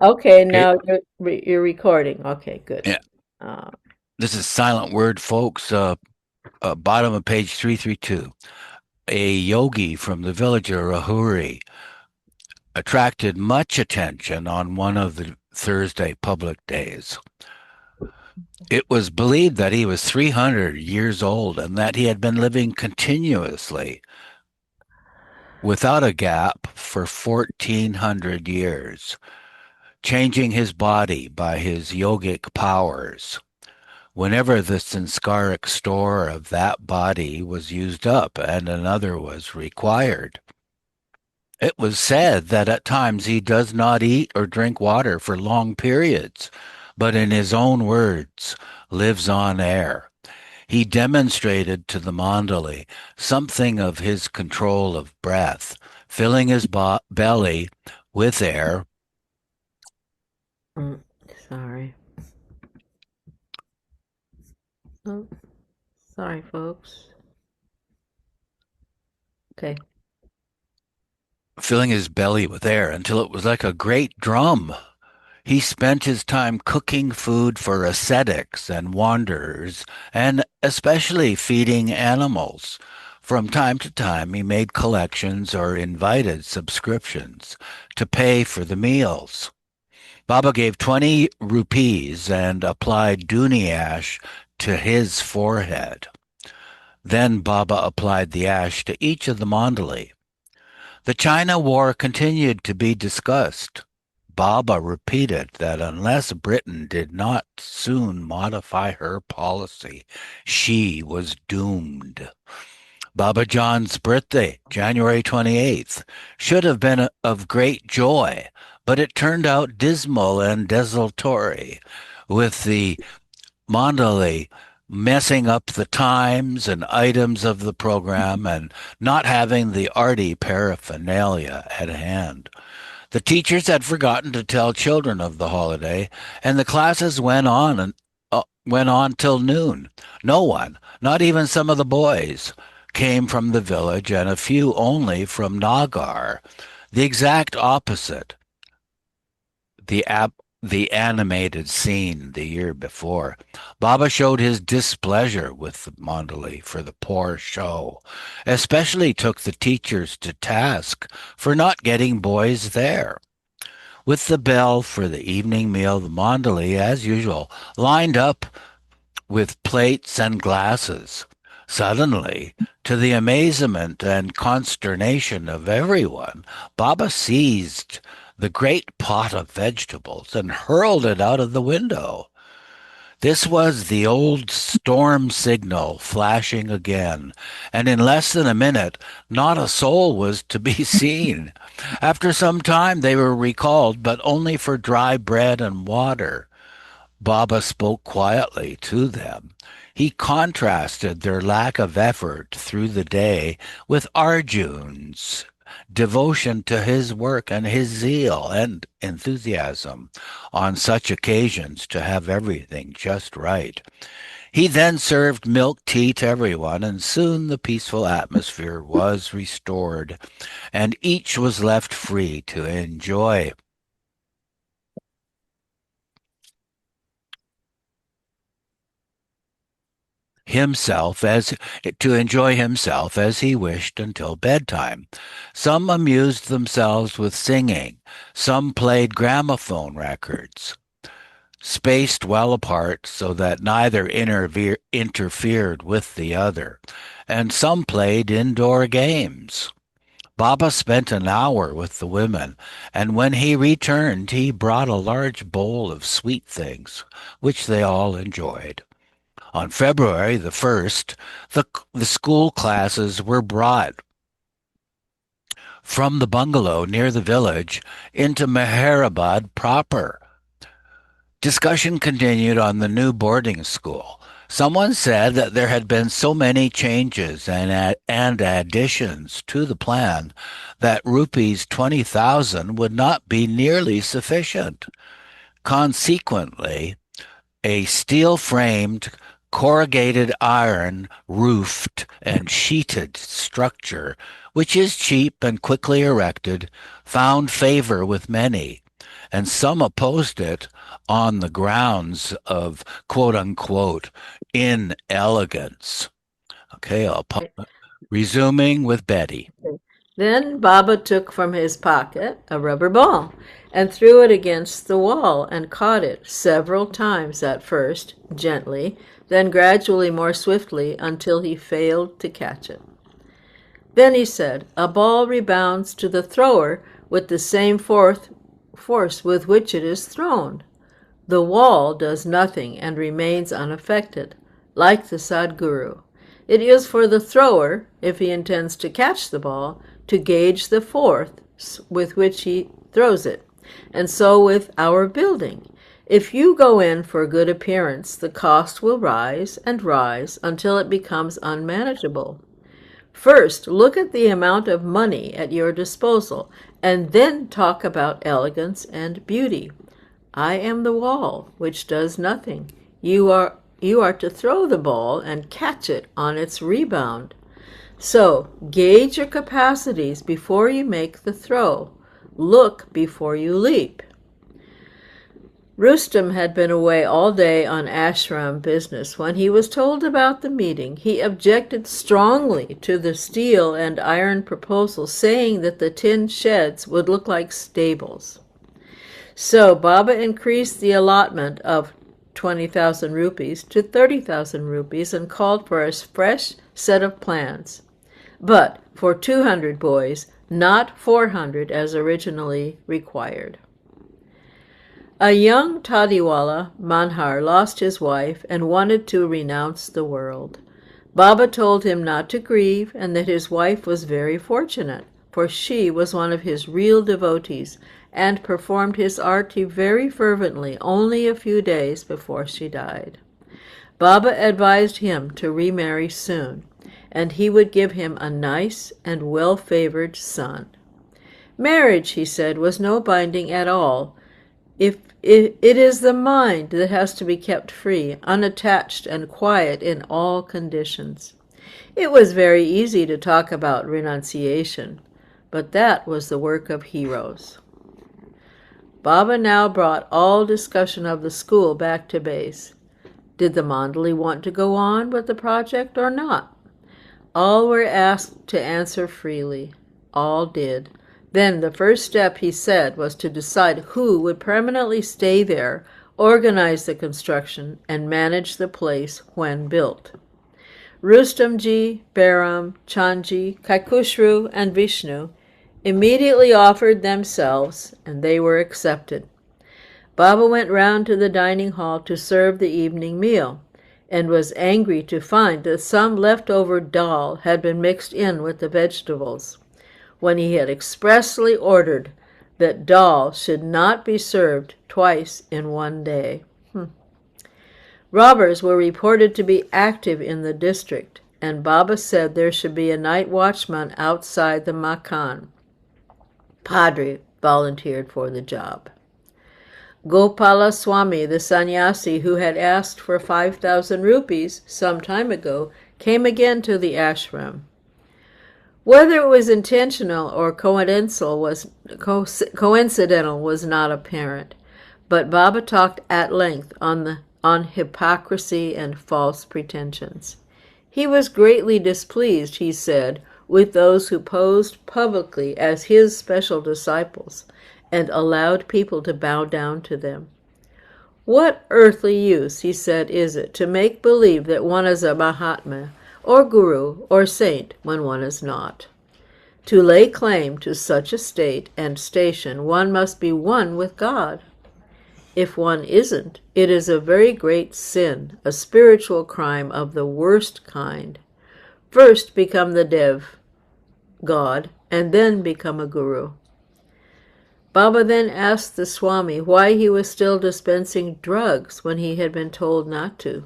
Okay, Okay. now you're recording. Okay, good. Yeah. Uh, This is silent word, folks. Bottom of page 332. A yogi from the village of Rahuri attracted much attention on one of the Thursday public days. It was believed that he was 300 years old and that he had been living continuously without a gap for 1400 years, changing his body by his yogic powers. Whenever the sanskaric store of that body was used up and another was required, it was said that at times he does not eat or drink water for long periods, but in his own words, lives on air. He demonstrated to the Mandali something of his control of breath, filling his belly with air. mm, sorry. Oh, sorry, folks. Okay. Filling his belly with air until it was like a great drum. He spent his time cooking food for ascetics and wanderers, and especially feeding animals. From time to time, he made collections or invited subscriptions to pay for the meals. Baba gave 20 rupees and applied duni ash to his forehead. Then Baba applied the ash to each of the mandali. The China War continued to be discussed. Baba repeated that unless Britain did not soon modify her policy, she was doomed. Baba John's birthday, January 28th, should have been of great joy, but it turned out dismal and desultory, with the Mandalay messing up the times and items of the program and not having the arty paraphernalia at hand. The teachers had forgotten to tell children of the holiday, and the classes went on till noon. No one, not even some of the boys, came from the village, and a few only from Nagar. The exact opposite the ap- the animated scene the year before. Baba showed his displeasure with the Mandali for the poor show, especially took the teachers to task for not getting boys there. With the bell for the evening meal, the Mandali, as usual, lined up with plates and glasses. Suddenly, to the amazement and consternation of everyone, Baba seized the great pot of vegetables and hurled it out of the window. This was the old storm signal flashing again, and in less than a minute, not a soul was to be seen. After some time, they were recalled, but only for dry bread and water. Baba spoke quietly to them. He contrasted their lack of effort through the day with Arjun's devotion to his work and his zeal and enthusiasm on such occasions to have everything just right. He then served milk tea to everyone, and soon the peaceful atmosphere was restored, and each was left free to enjoy himself as he wished until bedtime. Some amused themselves with singing, some played gramophone records, spaced well apart so that neither interfered with the other, and some played indoor games. Baba spent an hour with the women, and when he returned, he brought a large bowl of sweet things, which they all enjoyed. On February the 1st, the school classes were brought from the bungalow near the village into Meherabad proper. Discussion continued on the new boarding school. Someone said that there had been so many changes and additions to the plan that rupees 20,000 would not be nearly sufficient. Consequently, a steel framed, corrugated iron roofed and sheeted structure, which is cheap and quickly erected, found favor with many, and some opposed it on the grounds of quote unquote inelegance. Okay, resuming with Betty. Then Baba took from his pocket a rubber ball and threw it against the wall and caught it several times at first, gently, then gradually more swiftly until he failed to catch it. Then he said, "A ball rebounds to the thrower with the same force with which it is thrown. The wall does nothing and remains unaffected, like the Sadguru. It is for the thrower, if he intends to catch the ball, to gauge the force with which he throws it. And so with our building. If you go in for good appearance, the cost will rise and rise until it becomes unmanageable. First, look at the amount of money at your disposal, and then talk about elegance and beauty. I am the wall, which does nothing. You are to throw the ball and catch it on its rebound. So, gauge your capacities before you make the throw. Look before you leap." Rustam had been away all day on ashram business. When he was told about the meeting, he objected strongly to the steel and iron proposal, saying that the tin sheds would look like stables. So Baba increased the allotment of 20,000 rupees to 30,000 rupees and called for a fresh set of plans. But for 200 boys, not 400 as originally required. A young Tadiwala, Manhar, lost his wife and wanted to renounce the world. Baba told him not to grieve and that his wife was very fortunate, for she was one of his real devotees and performed his arti very fervently only a few days before she died. Baba advised him to remarry soon, and he would give him a nice and well-favored son. Marriage, he said, was no binding at all. If it is the mind that has to be kept free, unattached, and quiet in all conditions. It was very easy to talk about renunciation, but that was the work of heroes. Baba now brought all discussion of the school back to base. Did the Mandali want to go on with the project or not? All were asked to answer freely. All did. Then the first step, he said, was to decide who would permanently stay there, organize the construction, and manage the place when built. Rustamji, Bairam, Chandji, Kaikushru, and Vishnu immediately offered themselves, and they were accepted. Baba went round to the dining hall to serve the evening meal, and was angry to find that some leftover dal had been mixed in with the vegetables, when he had expressly ordered that dal should not be served twice in one day. Robbers were reported to be active in the district, and Baba said there should be a night watchman outside the makan. Padre volunteered for the job. Gopala Swami, the sannyasi who had asked for 5,000 rupees some time ago, came again to the ashram. Whether it was intentional or coincidental was not apparent, but Baba talked at length on hypocrisy and false pretensions. He was greatly displeased, he said, with those who posed publicly as his special disciples and allowed people to bow down to them. What earthly use, he said, is it to make believe that one is a Mahatma or Guru or saint when one is not? To lay claim to such a state and station, one must be one with God. If one isn't, it is a very great sin, a spiritual crime of the worst kind. First become the Dev, God, and then become a Guru. Baba then asked the Swami why he was still dispensing drugs when he had been told not to.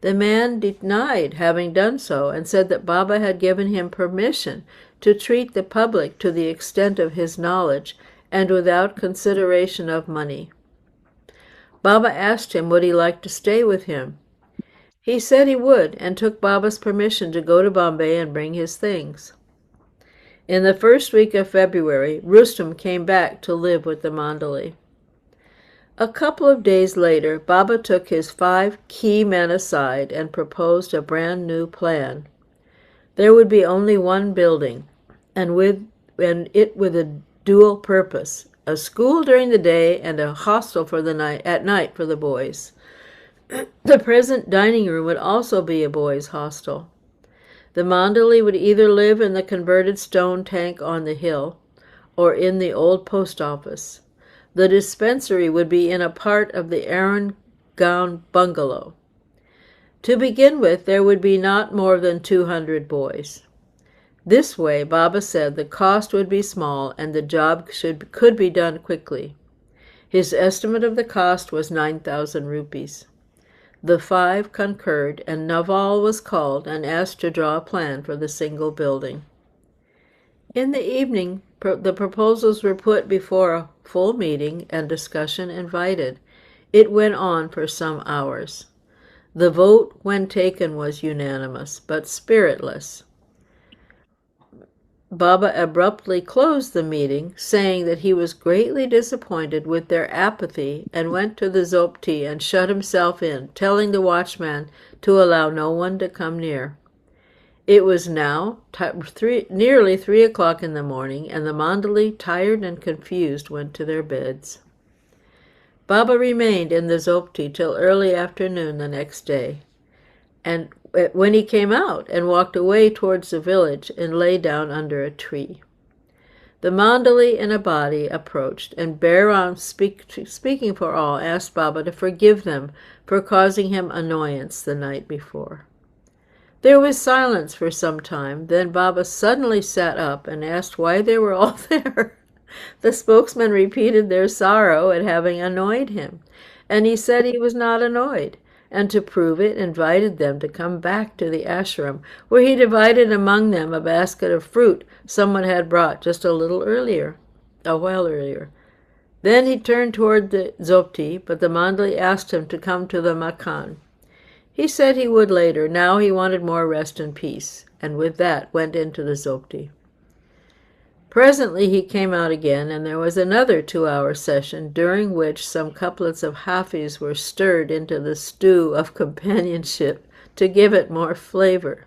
The man denied having done so and said that Baba had given him permission to treat the public to the extent of his knowledge and without consideration of money. Baba asked him would he like to stay with him. He said he would and took Baba's permission to go to Bombay and bring his things. In the first week of February, Rustam came back to live with the Mandali. A couple of days later, Baba took his 5 key men aside and proposed a brand new plan. There would be only one building, and it with a dual purpose: a school during the day and a hostel at night for the boys. The present dining room would also be a boys' hostel. The Mandali would either live in the converted stone tank on the hill or in the old post office. The dispensary would be in a part of the Aaron Gown bungalow. To begin with, there would be not more than 200 boys. This way, Baba said, the cost would be small and the job could be done quickly. His estimate of the cost was 9,000 rupees. The 5 concurred, and Naval was called and asked to draw a plan for the single building. In the evening, the proposals were put before a full meeting and discussion invited. It went on for some hours. The vote, when taken, was unanimous, but spiritless. Baba abruptly closed the meeting, saying that he was greatly disappointed with their apathy, and went to the Zopti and shut himself in, telling the watchman to allow no one to come near. It was now nearly 3 o'clock in the morning, and the Mandali, tired and confused, went to their beds. Baba remained in the Zopti till early afternoon the next day, and when he came out and walked away towards the village and lay down under a tree. The Mandali in a body approached, and Bairam, speaking for all, asked Baba to forgive them for causing him annoyance the night before. There was silence for some time. Then Baba suddenly sat up and asked why they were all there. The spokesman repeated their sorrow at having annoyed him, and he said he was not annoyed, and to prove it invited them to come back to the ashram, where he divided among them a basket of fruit someone had brought just a while earlier. Then he turned toward the Zopti, but the Mandali asked him to come to the Makan. He said he would later. Now he wanted more rest and peace, and with that went into the Zopti. Presently he came out again, and there was another 2-hour session, during which some couplets of Hafis were stirred into the stew of companionship to give it more flavor.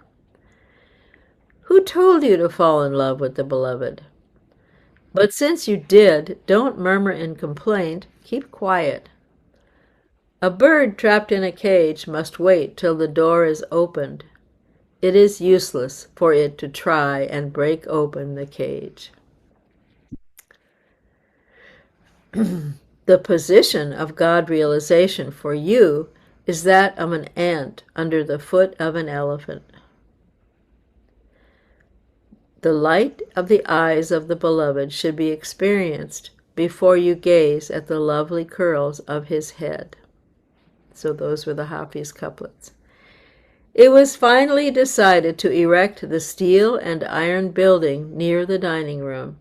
Who told you to fall in love with the beloved? But since you did, don't murmur in complaint, keep quiet. A bird trapped in a cage must wait till the door is opened. It is useless for it to try and break open the cage. The position of God realization for you is that of an ant under the foot of an elephant. The light of the eyes of the beloved should be experienced before you gaze at the lovely curls of his head. So those were the Hafiz couplets. It was finally decided to erect the steel and iron building near the dining room.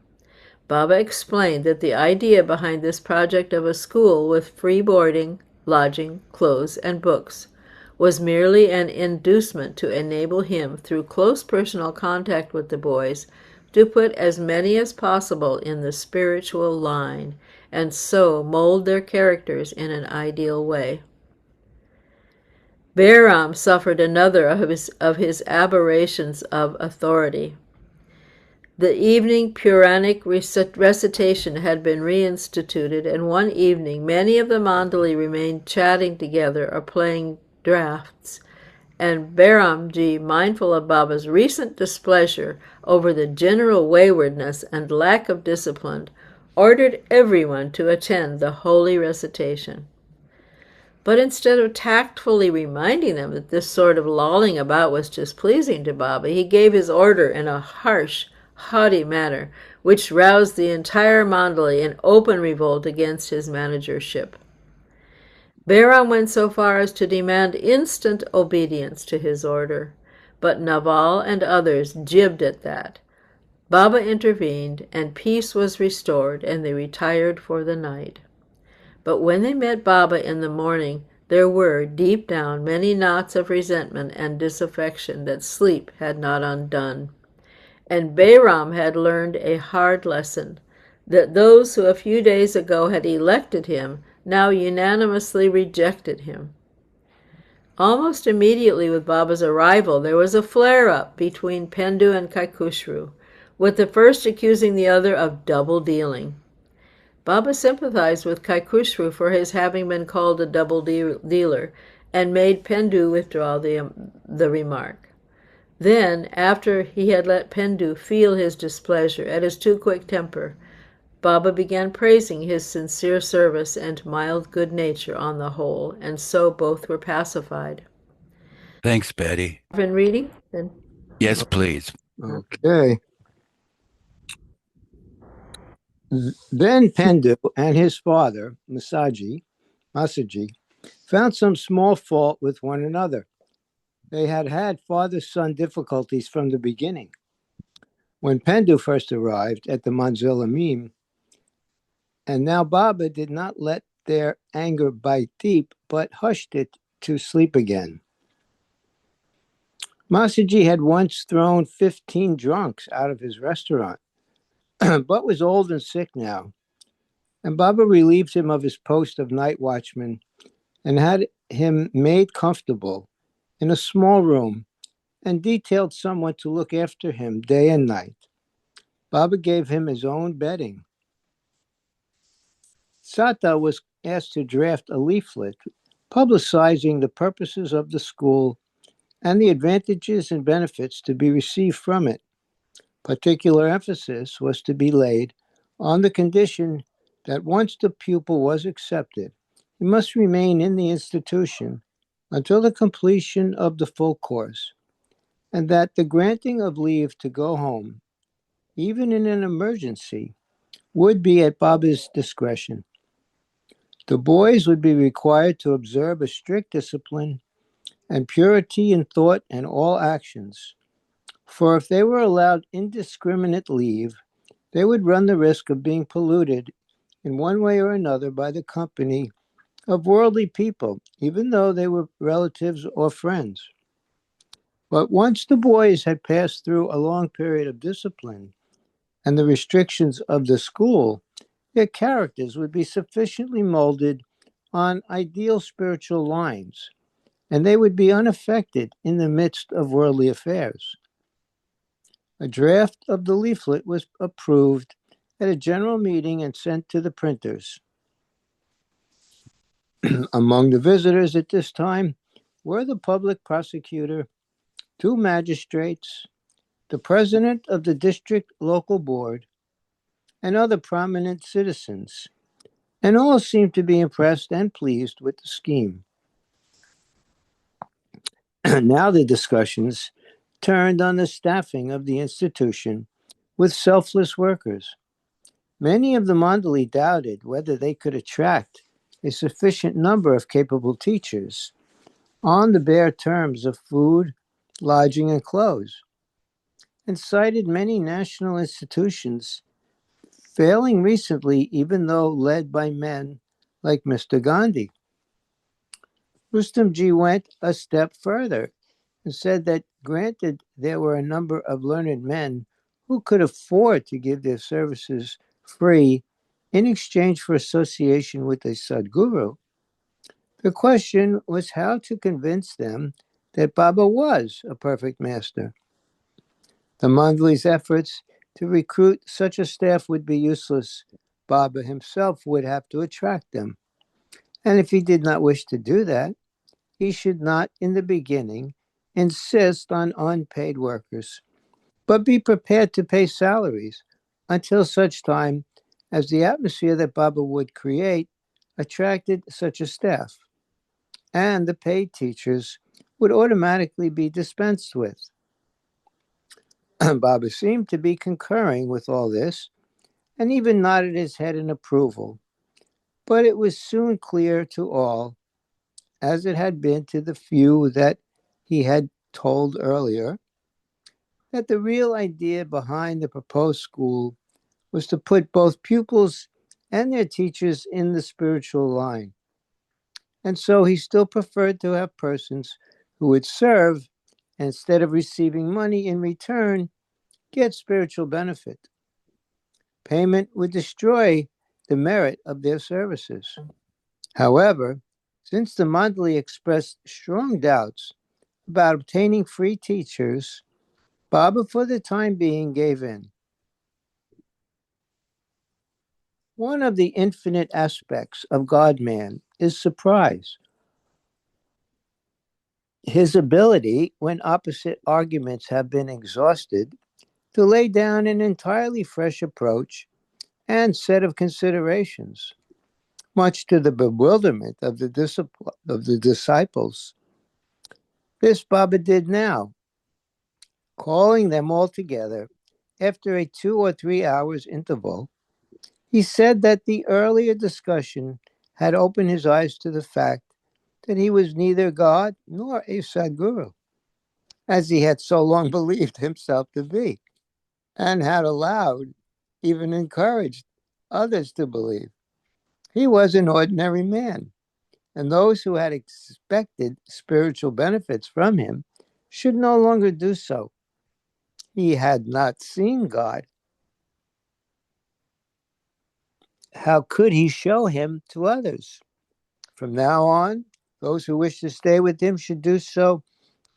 Baba explained that the idea behind this project of a school with free boarding, lodging, clothes, and books was merely an inducement to enable him, through close personal contact with the boys, to put as many as possible in the spiritual line, and so mold their characters in an ideal way. Bairam suffered another of his aberrations of authority. The evening Puranic recitation had been reinstituted, and one evening many of the Mandali remained chatting together or playing drafts, and Bairamji, mindful of Baba's recent displeasure over the general waywardness and lack of discipline, ordered everyone to attend the holy recitation. But instead of tactfully reminding them that this sort of lolling about was displeasing to Baba, he gave his order in a harsh, haughty manner, which roused the entire Mandali in open revolt against his managership. Bairam went so far as to demand instant obedience to his order, but Naval and others jibbed at that. Baba intervened, and peace was restored, and they retired for the night. But when they met Baba in the morning, there were, deep down, many knots of resentment and disaffection that sleep had not undone. And Balaam had learned a hard lesson, that those who a few days ago had elected him now unanimously rejected him. Almost immediately with Baba's arrival, there was a flare-up between Pendu and Kaikhosru, with the first accusing the other of double dealing. Baba sympathized with Kaikhosru for his having been called a double dealer, and made Pendu withdraw the remark. Then, after he had let Pendu feel his displeasure at his too quick temper, Baba began praising his sincere service and mild good nature on the whole, and so both were pacified. Thanks, Betty. Been reading? Then Yes, please. Okay. Then Pendu and his father, Masaji, found some small fault with one another. They had had father-son difficulties from the beginning. When Pendu first arrived at the Manzil Amim, and now Baba did not let their anger bite deep, but hushed it to sleep again. Masaji had once thrown 15 drunks out of his restaurant, but was old and sick now. And Baba relieved him of his post of night watchman and had him made comfortable in a small room and detailed someone to look after him day and night. Baba gave him his own bedding. Sata was asked to draft a leaflet publicizing the purposes of the school and the advantages and benefits to be received from it. Particular emphasis was to be laid on the condition that once the pupil was accepted, he must remain in the institution until the completion of the full course, and that the granting of leave to go home, even in an emergency, would be at Baba's discretion. The boys would be required to observe a strict discipline and purity in thought and all actions, for if they were allowed indiscriminate leave, they would run the risk of being polluted in one way or another by the company of worldly people, even though they were relatives or friends. But once the boys had passed through a long period of discipline and the restrictions of the school, their characters would be sufficiently molded on ideal spiritual lines, and they would be unaffected in the midst of worldly affairs. A draft of the leaflet was approved at a general meeting and sent to the printers. Among the visitors at this time were the public prosecutor, 2 magistrates, the president of the district local board, and other prominent citizens, and all seemed to be impressed and pleased with the scheme. Now the discussions turned on the staffing of the institution with selfless workers. Many of the Mandali doubted whether they could attract a sufficient number of capable teachers on the bare terms of food, lodging, and clothes, and cited many national institutions failing recently, even though led by men like Mr. Gandhi. Rustamji went a step further and said that granted there were a number of learned men who could afford to give their services free in exchange for association with a Sadguru, the question was how to convince them that Baba was a perfect master. The Mandali's efforts to recruit such a staff would be useless. Baba himself would have to attract them. And if he did not wish to do that, he should not, in the beginning, insist on unpaid workers, but be prepared to pay salaries until such time as the atmosphere that Baba would create attracted such a staff, and the paid teachers would automatically be dispensed with. Baba seemed to be concurring with all this, and even nodded his head in approval. But it was soon clear to all, as it had been to the few that he had told earlier, that the real idea behind the proposed school was to put both pupils and their teachers in the spiritual line. And so he still preferred to have persons who would serve, and instead of receiving money in return, get spiritual benefit. Payment would destroy the merit of their services. However, since the Mandali expressed strong doubts about obtaining free teachers, Baba for the time being gave in. One of the infinite aspects of God-man is surprise. His ability, when opposite arguments have been exhausted, to lay down an entirely fresh approach and set of considerations, much to the bewilderment of the disciples. This Baba did now, calling them all together after a 2 or 3 hours interval. He said that the earlier discussion had opened his eyes to the fact that he was neither God nor a Sadguru, as he had so long believed himself to be, and had allowed, even encouraged, others to believe. He was an ordinary man, and those who had expected spiritual benefits from him should no longer do so. He had not seen God. How could he show him to others? From now on, those who wish to stay with him should do so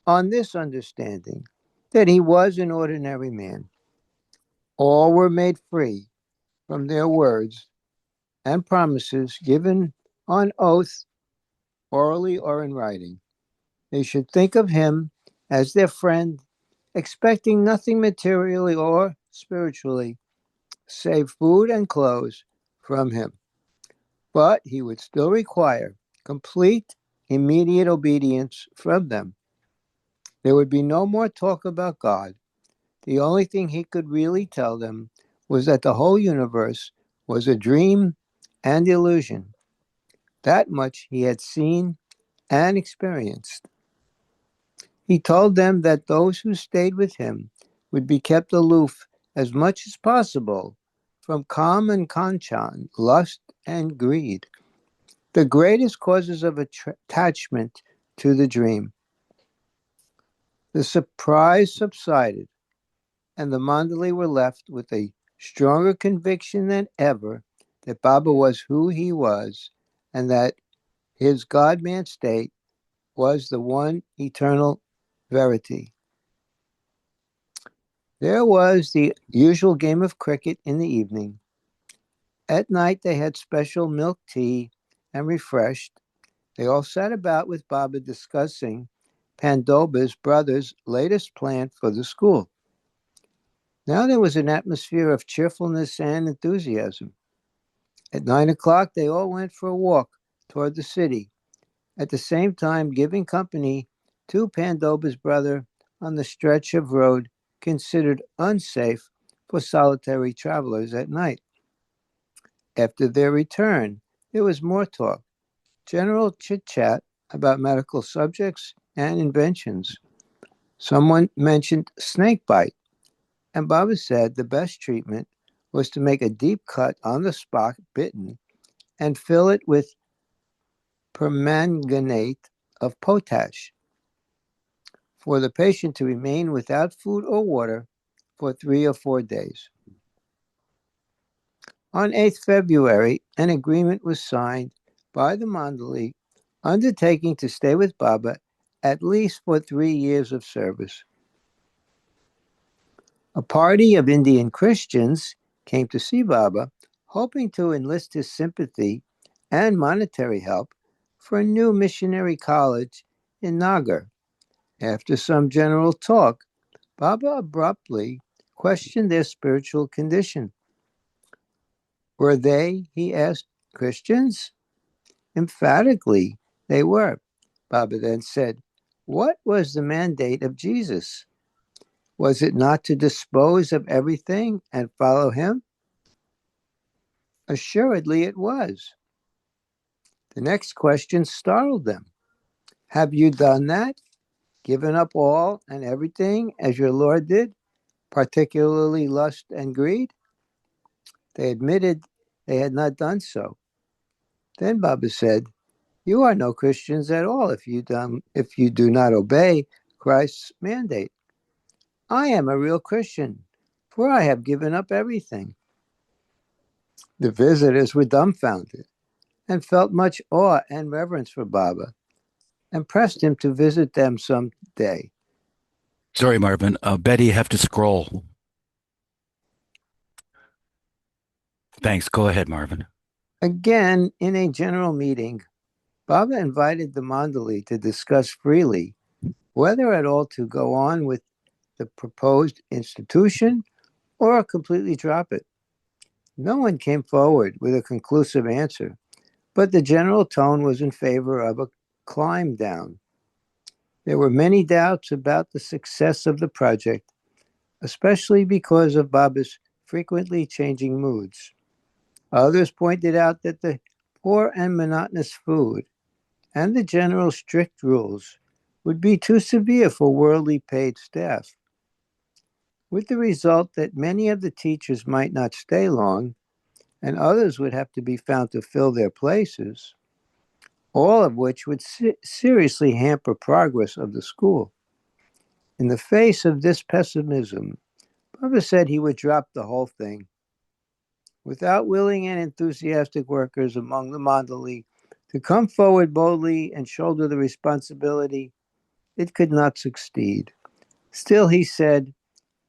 on this understanding, that he was an ordinary man. All were made free from their words and promises given on oath, orally or in writing. They should think of him as their friend, expecting nothing materially or spiritually, save food and clothes from him. But he would still require complete, immediate obedience from them. There would be no more talk about God. The only thing he could really tell them was that the whole universe was a dream and illusion. That much he had seen and experienced. He told them that those who stayed with him would be kept aloof as much as possible from Kam and Kanchan, lust and greed, the greatest causes of attachment to the dream. The surprise subsided, and the Mandali were left with a stronger conviction than ever that Baba was who he was, and that his God-man state was the one eternal verity. There was the usual game of cricket in the evening. At night they had special milk tea and refreshed. They all sat about with Baba discussing Pandoba's brother's latest plan for the school. Now there was an atmosphere of cheerfulness and enthusiasm. At 9 o'clock, they all went for a walk toward the city, at the same time giving company to Pandoba's brother on the stretch of road considered unsafe for solitary travelers at night. After their return, there was more talk, general chit-chat about medical subjects and inventions. Someone mentioned snake bite, and Baba said the best treatment was to make a deep cut on the spot bitten and fill it with permanganate of potash for the patient to remain without food or water for 3 or 4 days. On 8th February, an agreement was signed by the Mandali undertaking to stay with Baba at least for 3 years of service. A party of Indian Christians came to see Baba, hoping to enlist his sympathy and monetary help for a new missionary college in Nagar. After some general talk, Baba abruptly questioned their spiritual condition. Were they, he asked, Christians? Emphatically, they were. Baba then said, what was the mandate of Jesus? Was it not to dispose of everything and follow him? Assuredly it was. The next question startled them. Have you done that? Given up all and everything as your Lord did, particularly lust and greed? They admitted they had not done so. Then Baba said, you are no Christians at all if you do not obey Christ's mandate. I am a real Christian, for I have given up everything." The visitors were dumbfounded and felt much awe and reverence for Baba and pressed him to visit them some day. Sorry, Marvin. Betty, you have to scroll. Thanks. Go ahead, Marvin. Again, in a general meeting, Baba invited the Mandali to discuss freely whether at all to go on with the proposed institution or completely drop it. No one came forward with a conclusive answer, but the general tone was in favor of a climb down. There were many doubts about the success of the project, especially because of Baba's frequently changing moods. Others pointed out that the poor and monotonous food and the general strict rules would be too severe for worldly paid staff, with the result that many of the teachers might not stay long and others would have to be found to fill their places, all of which would seriously hamper progress of the school. In the face of this pessimism, Baba said he would drop the whole thing. Without willing and enthusiastic workers among the Mandali to come forward boldly and shoulder the responsibility, it could not succeed. Still, he said,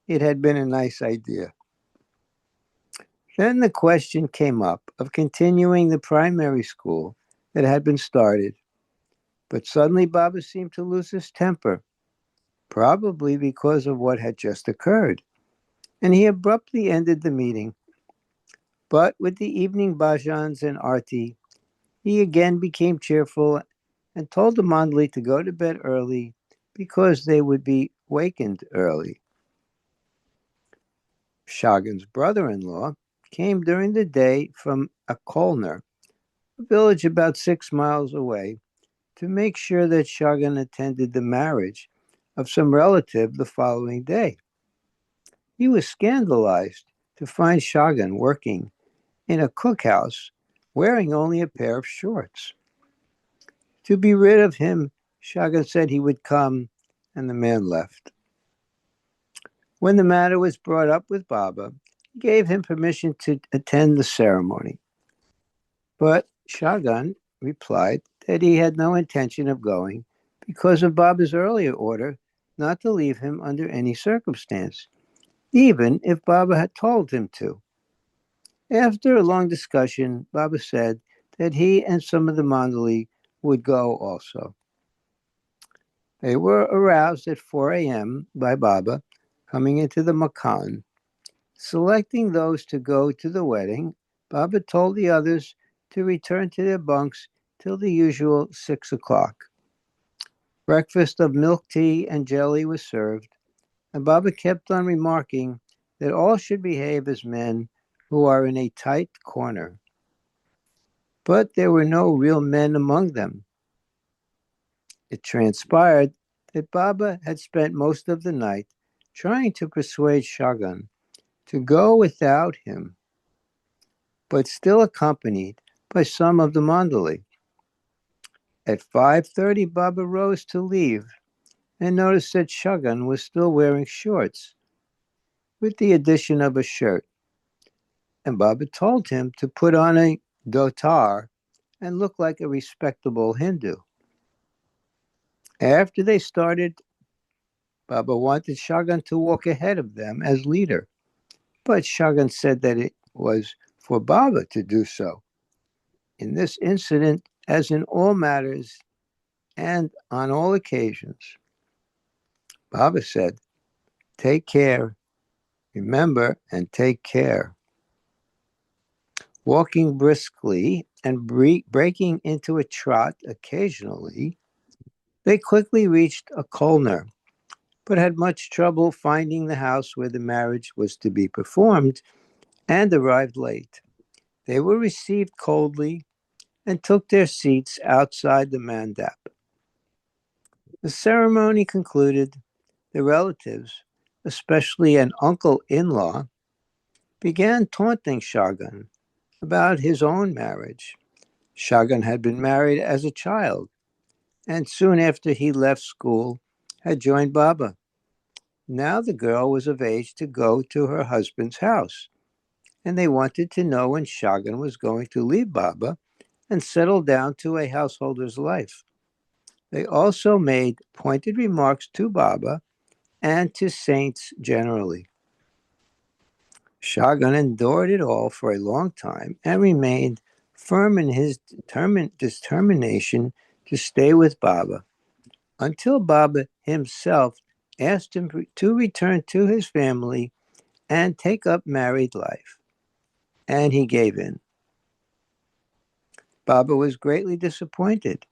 it had been a nice idea. Then the question came up of continuing the primary school that had been started. But suddenly Baba seemed to lose his temper, probably because of what had just occurred, and he abruptly ended the meeting. But with the evening bhajans and arti, he again became cheerful and told the Mandali to go to bed early because they would be wakened early. Shagan's brother-in-law came during the day from Akolner, a village about 6 miles away, to make sure that Shagan attended the marriage of some relative the following day. He was scandalized to find Shagan working in a cookhouse wearing only a pair of shorts. To be rid of him, Shagan said he would come, and the man left. When the matter was brought up with Baba, he gave him permission to attend the ceremony. But Shagan replied that he had no intention of going because of Baba's earlier order not to leave him under any circumstance, even if Baba had told him to. After a long discussion, Baba said that he and some of the Mandali would go also. They were aroused at 4 a.m. by Baba coming into the makan. Selecting those to go to the wedding, Baba told the others to return to their bunks till the usual 6 o'clock. Breakfast of milk tea and jelly was served, and Baba kept on remarking that all should behave as men who are in a tight corner. But there were no real men among them. It transpired that Baba had spent most of the night trying to persuade Shagan to go without him, but still accompanied by some of the Mandali. At 5:30, Baba rose to leave and noticed that Shagan was still wearing shorts with the addition of a shirt. And Baba told him to put on a dhotar and look like a respectable Hindu. After they started, Baba wanted Shagan to walk ahead of them as leader, but Shagan said that it was for Baba to do so. In this incident, as in all matters and on all occasions, Baba said, take care, remember, and take care. Walking briskly and breaking into a trot occasionally, they quickly reached a Kolner, but had much trouble finding the house where the marriage was to be performed and arrived late. They were received coldly and took their seats outside the mandap. The ceremony concluded, the relatives, especially an uncle-in-law, began taunting Shagan about his own marriage. Shagan had been married as a child, and soon after he left school, had joined Baba. Now the girl was of age to go to her husband's house, and they wanted to know when Shagan was going to leave Baba and settle down to a householder's life. They also made pointed remarks to Baba and to saints generally. Shagan endured it all for a long time and remained firm in his determination to stay with Baba until Baba himself asked him to return to his family and take up married life, and he gave in. Baba was greatly disappointed.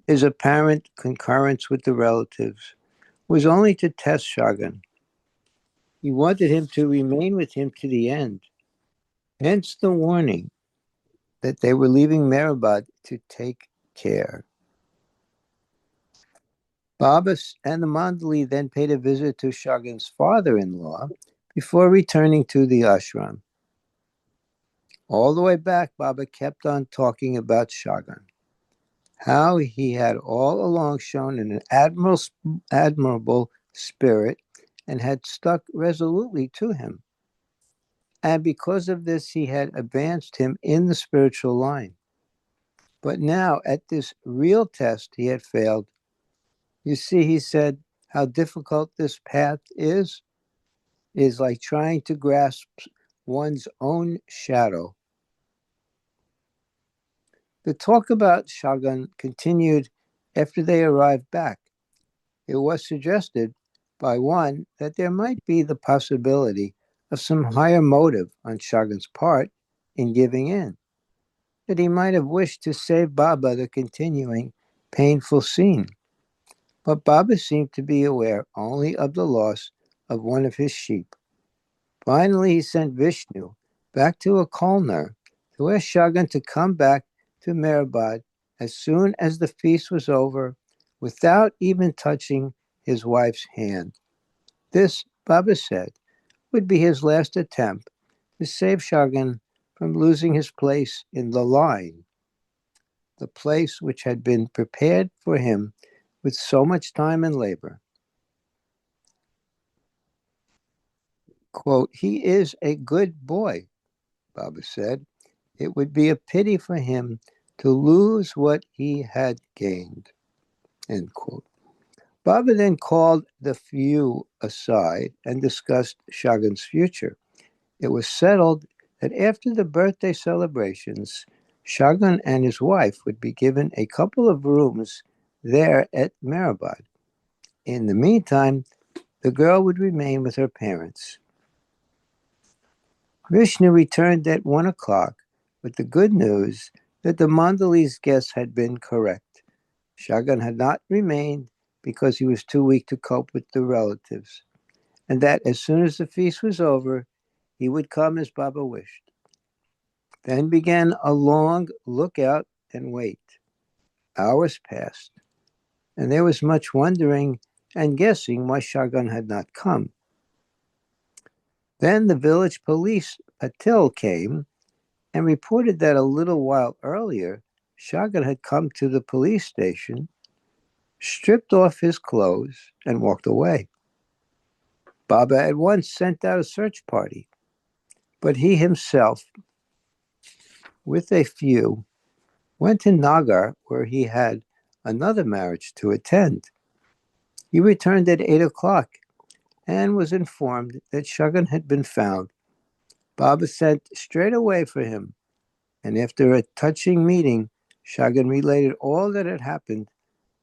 His apparent concurrence with the relatives was only to test Shagan. He wanted him to remain with him to the end. Hence the warning that they were leaving Mehrabad to take care. Baba and the Mandali then paid a visit to Shagan's father-in-law before returning to the ashram. All the way back, Baba kept on talking about Shagan, how he had all along shown an admirable spirit and had stuck resolutely to him. And because of this, he had advanced him in the spiritual line. But now, at this real test, he had failed. You see, he said, how difficult this path is like trying to grasp one's own shadow. The talk about Shagan continued after they arrived back. It was suggested by one that there might be the possibility of some higher motive on Shagan's part in giving in, that he might have wished to save Baba the continuing painful scene. But Baba seemed to be aware only of the loss of one of his sheep. Finally, he sent Vishnu back to Akolner to ask Shagan to come back to Mehrabad as soon as the feast was over, without even touching his wife's hand. This, Baba said, would be his last attempt to save Shagan from losing his place in the line, the place which had been prepared for him with so much time and labor. Quote, he is a good boy, Baba said. It would be a pity for him to lose what he had gained, end quote. Baba then called the few aside and discussed Shagan's future. It was settled that after the birthday celebrations, Shagan and his wife would be given a couple of rooms there at Mehrabad. In the meantime, the girl would remain with her parents. Vishnu returned at 1 o'clock with the good news that the Mandali's guess had been correct. Shagan had not remained because he was too weak to cope with the relatives, and that as soon as the feast was over, he would come as Baba wished. Then began a long lookout and wait. Hours passed, and there was much wondering and guessing why Shagan had not come. Then the village police patil came and reported that a little while earlier, Shagan had come to the police station, stripped off his clothes, and walked away. Baba at once sent out a search party, but he himself, with a few, went to Nagar, where he had another marriage to attend. He returned at 8 o'clock and was informed that Shagan had been found. Baba sent straight away for him, and after a touching meeting, Shagan related all that had happened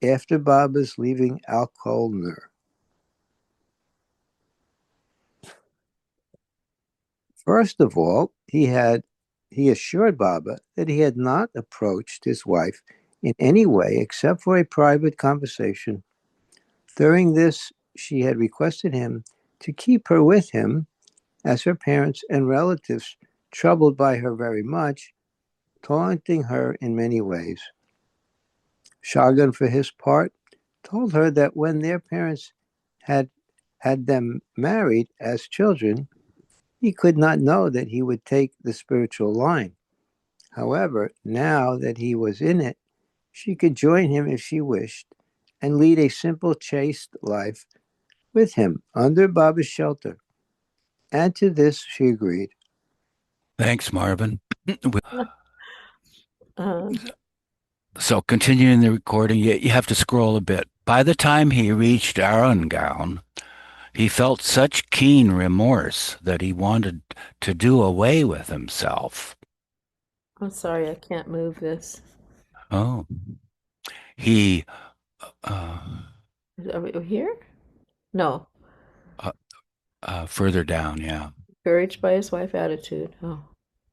after Baba's leaving Alkolner. First of all, he assured Baba that he had not approached his wife in any way except for a private conversation. During this, she had requested him to keep her with him, as her parents and relatives, troubled by her very much, taunting her in many ways. Shagan, for his part, told her that when their parents had them married as children, he could not know that he would take the spiritual line. However, now that he was in it, she could join him if she wished and lead a simple, chaste life with him under Baba's shelter, and to this she agreed. Thanks, Marvin. Uh, So continuing the recording, you have to scroll a bit. By the time he reached Arungown, he felt such keen remorse that he wanted to do away with himself. I'm sorry, I can't move this. Oh, he uh, Are we here? No. uh, further down, yeah, Encouraged by his wife attitude. Oh.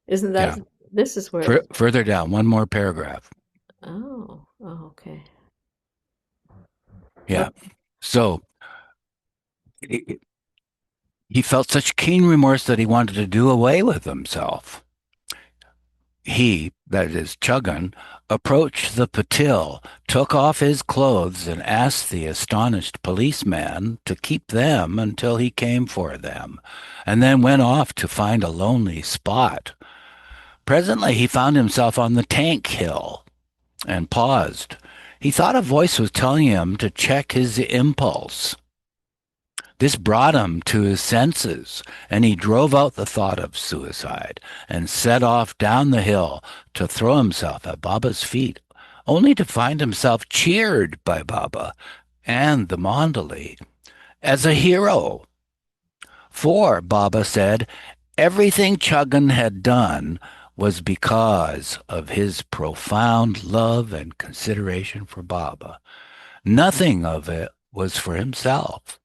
Isn't yeah, that this is where further down, one more paragraph. oh, okay. Yeah. Okay. So he felt such keen remorse that he wanted to do away with himself. He, that is Chuggan, approached the patil, took off his clothes, and asked the astonished policeman to keep them until he came for them, and then went off to find a lonely spot. Presently he found himself on the tank hill and paused. He thought a voice was telling him to check his impulse. This brought him to his senses, and he drove out the thought of suicide and set off down the hill to throw himself at Baba's feet, only to find himself cheered by Baba and the Mandali as a hero. For, Baba said, everything Chuggan had done was because of his profound love and consideration for Baba. Nothing of it was for himself.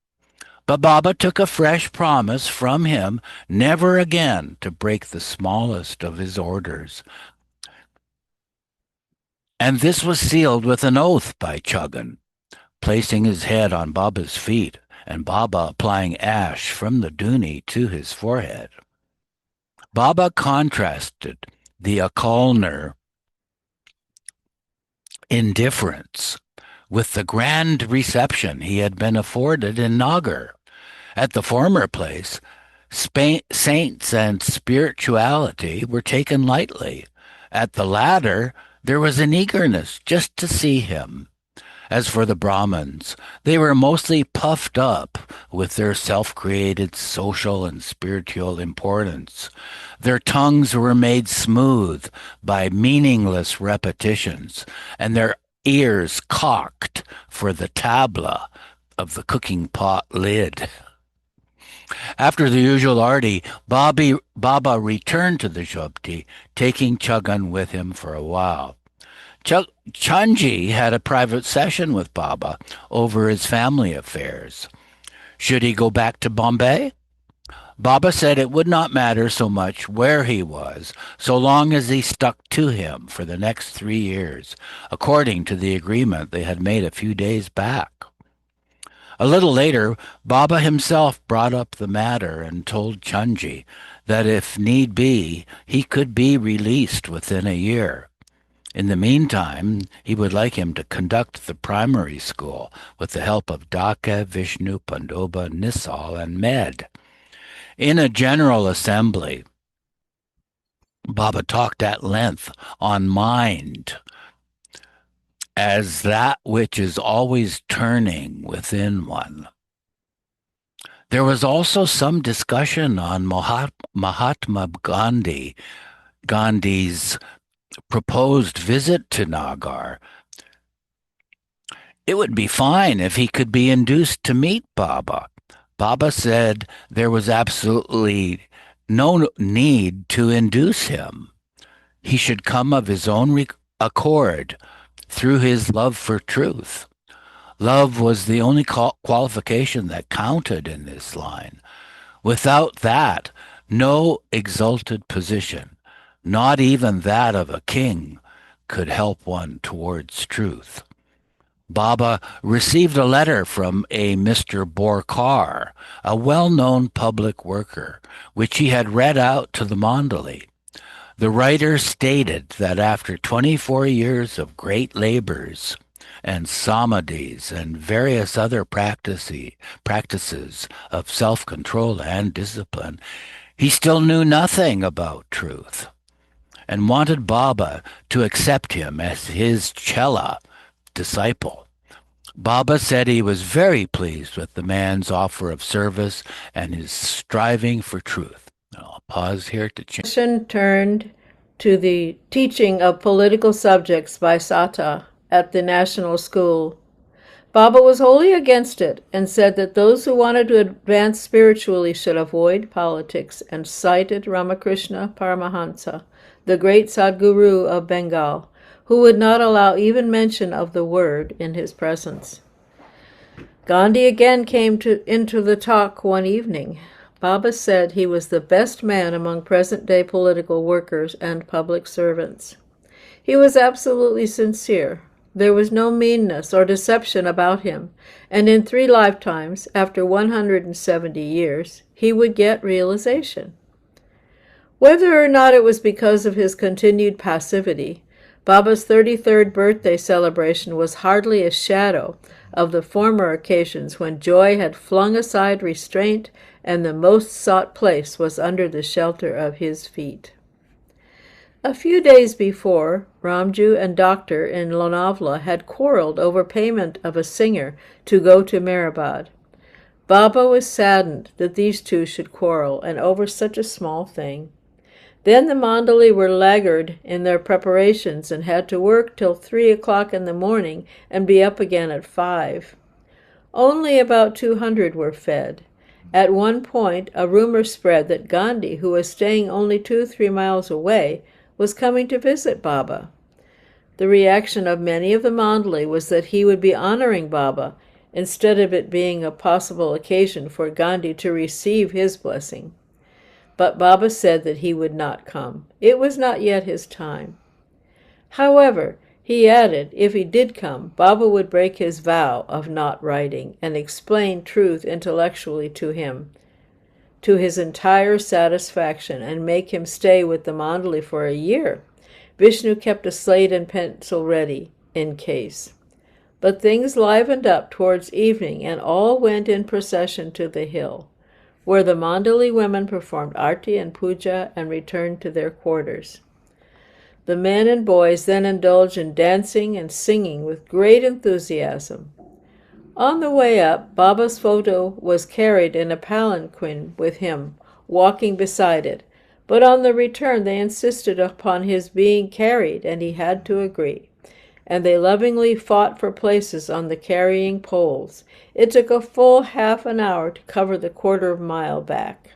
But Baba took a fresh promise from him never again to break the smallest of his orders. And this was sealed with an oath by Chuggan, placing his head on Baba's feet and Baba applying ash from the dooni to his forehead. Baba contrasted the Akalner indifference with the grand reception he had been afforded in Nagar. At the former place, saints and spirituality were taken lightly. At the latter, there was an eagerness just to see him. As for the Brahmins, they were mostly puffed up with their self-created social and spiritual importance. Their tongues were made smooth by meaningless repetitions, and their ears cocked for the tabla of the cooking pot lid. After the usual arti, Baba returned to the Shopti, taking Chuggan with him for a while. Chanji had a private session with Baba over his family affairs. Should he go back to Bombay? Baba said it would not matter so much where he was, so long as he stuck to him for the next 3 years, according to the agreement they had made a few days back. A little later, Baba himself brought up the matter and told Chanji that if need be, he could be released within a year. In the meantime, he would like him to conduct the primary school with the help of Dhaka, Vishnu, Pandoba, Nisal, and Med. In a general assembly, Baba talked at length on mind as that which is always turning within one. There was also some discussion on Mahatma Gandhi's proposed visit to Nagar. It would be fine if he could be induced to meet Baba. Baba said there was absolutely no need to induce him. He should come of his own accord through his love for truth. Love was the only qualification that counted in this line. Without that, no exalted position, not even that of a king, could help one towards truth. Baba received a letter from a Mr. Borkar, a well-known public worker, which he had read out to the Mandali. The writer stated that after 24 years of great labors and samadhis and various other practices of self-control and discipline, he still knew nothing about truth and wanted Baba to accept him as his Chela disciple. Baba said he was very pleased with the man's offer of service and his striving for truth. I'll pause here to change. Discussion turned to the teaching of political subjects by Sata at the national school. Baba was wholly against it and said that those who wanted to advance spiritually should avoid politics, and cited Ramakrishna Paramahansa, the great Sadguru of Bengal, who would not allow even mention of the word in his presence. Gandhi again came into the talk one evening. Baba said he was the best man among present-day political workers and public servants. He was absolutely sincere. There was no meanness or deception about him, and in 3 lifetimes, after 170 years, he would get realization. Whether or not it was because of his continued passivity, Baba's 33rd birthday celebration was hardly a shadow of the former occasions when joy had flung aside restraint and the most sought place was under the shelter of his feet. A few days before, Ramju and Doctor in Lonavla had quarreled over payment of a singer to go to Mehrabad. Baba was saddened that these two should quarrel, and over such a small thing. Then the Mandali were laggard in their preparations and had to work till 3 o'clock in the morning and be up again at 5. Only about 200 were fed. At one point, a rumor spread that Gandhi, who was staying only 2-3 miles away, was coming to visit Baba. The reaction of many of the Mandali was that he would be honoring Baba, instead of it being a possible occasion for Gandhi to receive his blessing. But Baba said that he would not come. It was not yet his time. However, he added, if he did come, Baba would break his vow of not writing and explain truth intellectually to him, to his entire satisfaction, and make him stay with the Mandali for a year. Vishnu kept a slate and pencil ready, in case. But things livened up towards evening, and all went in procession to the hill, where the Mandali women performed arti and puja and returned to their quarters. The men and boys then indulged in dancing and singing with great enthusiasm. On the way up, Baba's photo was carried in a palanquin with him, walking beside it, but on the return they insisted upon his being carried, and he had to agree, and they lovingly fought for places on the carrying poles. It took a full half an hour to cover the quarter-mile back.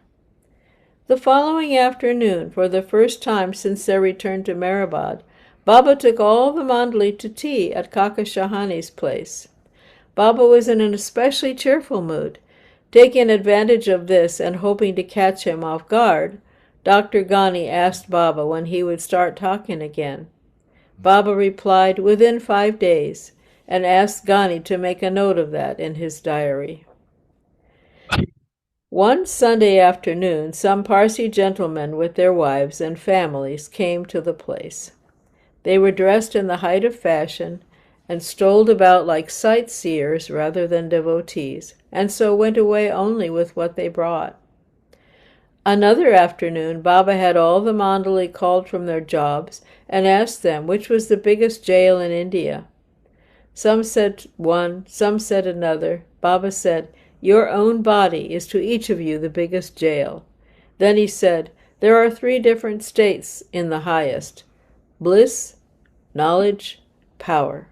The following afternoon, for the first time since their return to Mehrabad, Baba took all the Mandali to tea at Kaka Shahani's place. Baba was in an especially cheerful mood. Taking advantage of this and hoping to catch him off guard, Dr. Ghani asked Baba when he would start talking again. Baba replied within 5 days, and asked Ghani to make a note of that in his diary. One Sunday afternoon, some Parsi gentlemen with their wives and families came to the place. They were dressed in the height of fashion and strolled about like sightseers rather than devotees, and so went away only with what they brought. Another afternoon, Baba had all the Mandali called from their jobs and asked them which was the biggest jail in India. Some said one, some said another. Baba said, "Your own body is to each of you the biggest jail." Then he said, "There are 3 different states in the highest: bliss, knowledge, power.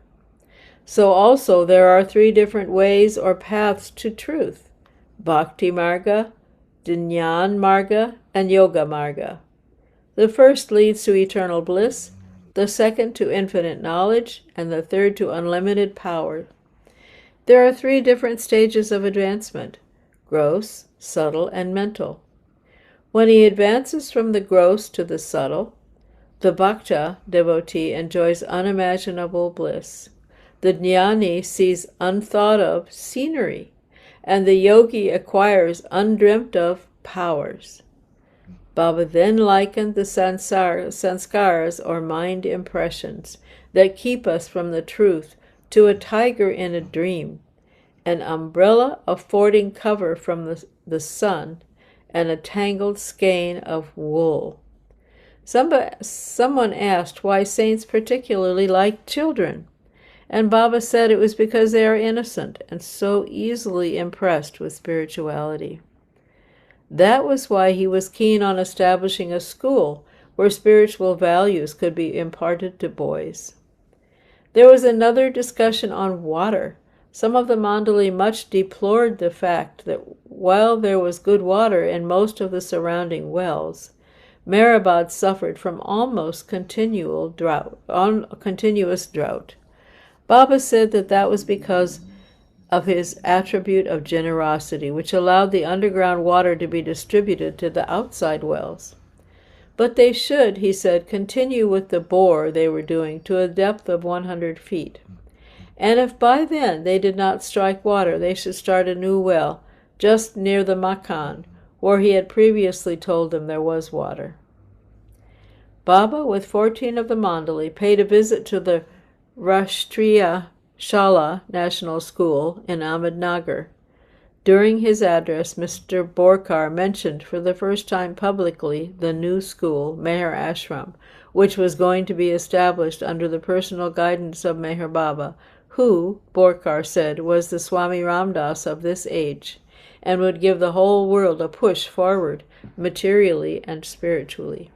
So also there are 3 different ways or paths to truth: Bhakti Marga, Jnana Marga, and Yoga Marga. The first leads to eternal bliss, the second to infinite knowledge, and the third to unlimited power. There are 3 different stages of advancement: gross, subtle, and mental. When he advances from the gross to the subtle, the bhakta devotee enjoys unimaginable bliss. The jnani sees unthought of scenery, and the yogi acquires undreamt of powers. Baba then likened the sanskaras, or mind impressions, that keep us from the truth to a tiger in a dream, an umbrella affording cover from the sun, and a tangled skein of wool. Someone asked why saints particularly like children, And Baba said it was because they are innocent and so easily impressed with spirituality. That was why he was keen on establishing a school where spiritual values could be imparted to boys. There was another discussion on water. Some of the Mandali much deplored the fact that while there was good water in most of the surrounding wells, Mehrabad suffered from almost continuous drought. Baba said that was because of his attribute of generosity, which allowed the underground water to be distributed to the outside wells. But they should, he said, continue with the bore they were doing to a depth of 100 feet. And if by then they did not strike water, they should start a new well just near the Makan, where he had previously told them there was water. Baba, with 14 of the Mandali, paid a visit to the Rashtriya Shala National School in Ahmednagar. During his address, Mr. Borkar mentioned for the first time publicly the new school, Meher Ashram, which was going to be established under the personal guidance of Meher Baba, who, Borkar said, was the Swami Ramdas of this age, and would give the whole world a push forward, materially and spiritually.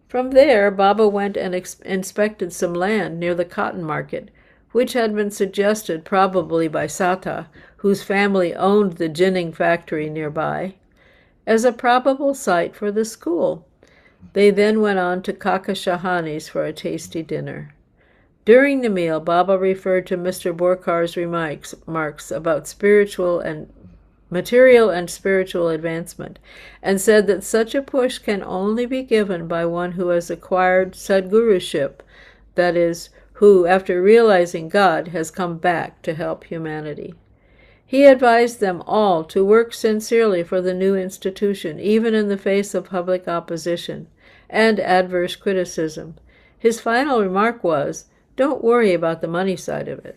From there, Baba went and inspected some land near the cotton market, which had been suggested probably by Sata, whose family owned the ginning factory nearby, as a probable site for the school. They then went on to Kaka Shahani's for a tasty dinner. During the meal, Baba referred to Mr. Borkar's remarks about material and spiritual advancement, and said that such a push can only be given by one who has acquired Sadguruship, that is, who, after realizing God, has come back to help humanity. He advised them all to work sincerely for the new institution, even in the face of public opposition and adverse criticism. His final remark was, "Don't worry about the money side of it."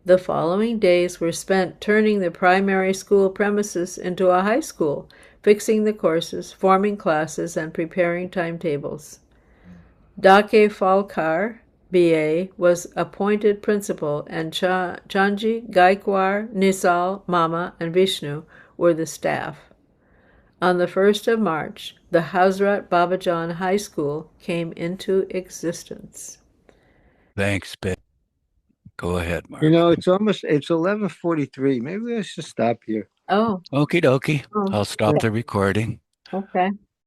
The following days were spent turning the primary school premises into a high school, fixing the courses, forming classes, and preparing timetables. Dake Falkar, B.A., was appointed principal, and Chanji, Gaikwar, Nisal, Mama, and Vishnu were the staff. On the 1st of March, the Hazrat Babajan High School came into existence. Thanks, Ben. Go ahead, Mark. It's 11:43. Maybe I should stop here. Oh, Okie dokie. oh, I'll stop the recording. okay.